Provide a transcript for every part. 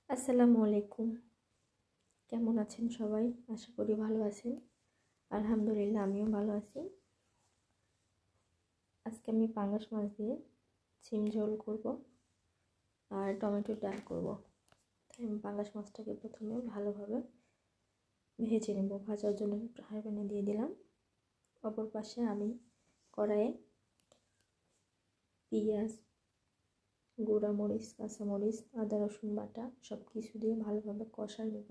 আসসালামু আলাইকুম। কেমন আছেন সবাই? আশা করি ভালো আছেন। আলহামদুলিল্লাহ, আমিও ভালো আছি। আজকে আমি পাঙ্গাস মাছ দিয়ে সিম ঝোল করব আর টমেটো ডাল করব। তাই আমি পাঙ্গাস মাছটাকে প্রথমে ভালোভাবে ভেজে নেব। ভাজার জন্য ফ্রাই প্যানে দিয়ে দিলাম। অপর পাশে আমি কড়াইয়ে পেঁয়াজ, গুঁড়া মরিচ, কাঁচামরিচ, আদা রসুন বাটা সব কিছু দিয়ে ভালোভাবে কষায় নেব।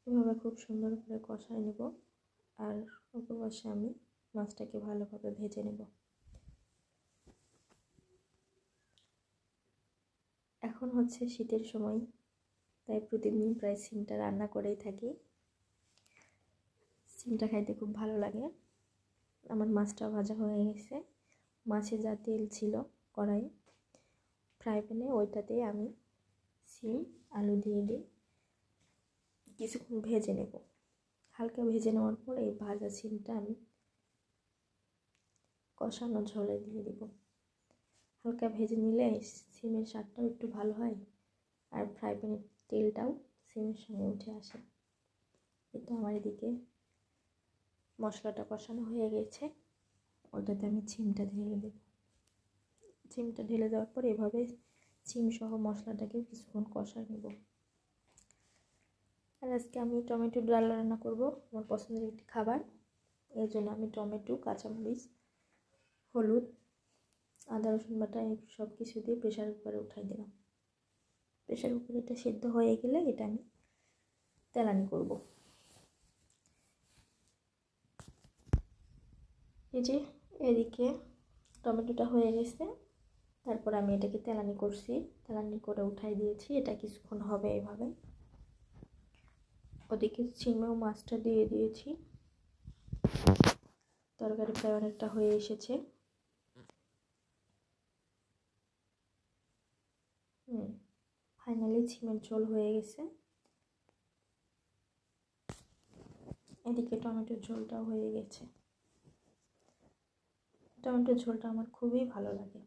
এভাবে খুব সুন্দর করে কষায় নেব। আর অপর পাশে আমি মাছটাকে ভালোভাবে ভেজে নেব। এখন হচ্ছে শীতের সময়, তাই প্রতিদিন প্রায় সিমটা রান্না করেই থাকি। সিমটা খাইতে খুব ভালো লাগে। আমার মাছটা ভাজা হয়ে গেছে। মাছে যা তেল ছিল কড়াইয়ে ফ্রাই প্যানে, ওইটাতেই আমি সিম আলু দিয়ে দিই কিছুক্ষণ ভেজে নেব। হালকা ভেজে নেওয়ার পর এই ভাজা সিমটা আমি কষানো ঝোলে দিয়ে দেব। হালকা ভেজে নিলে সিমের স্বাদটাও একটু ভালো হয় আর ফ্রাই প্যানের তেলটাও সিমের সঙ্গে উঠে আসে। কিন্তু আমার এদিকে মশলাটা কষানো হয়ে গেছে, ওটাতে আমি সিমটা ঢেলে দেব। সিমটা ঢেলে দেওয়ার পর এভাবে সিম সহ মশলাটাকে কিছুক্ষণ কষায় নেব। আর আজকে আমি টমেটো ডাল রান্না করব, আমার পছন্দের একটি খাবার। এর জন্য আমি টমেটো, কাঁচামরিচ, হলুদ, আদা রসুন বাটা সব কিছু দিয়ে প্রেশার কুকারে উঠাই দিলাম। প্রেশার কুকারে এটা সেদ্ধ হয়ে গেলে এটা আমি তেলানি করব। এই যে এদিকে টমেটোটা হয়ে গেছে, তারপর আমি এটাকে তেলানি করছি, তেলানি করে উঠাই দিয়েছি। এটা কিছুক্ষণ হবে এভাবে। ওদিকে সিমেও মাছটা দিয়ে দিয়েছি। তরকারি প্রায় অনেকটা হয়ে এসেছে। ফাইনালি সিমের ঝোল হয়ে গেছে। এদিকে টমেটোর ঝোলটাও হয়ে গেছে। টমেটোর ঝোলটা আমার খুবই ভালো লাগে।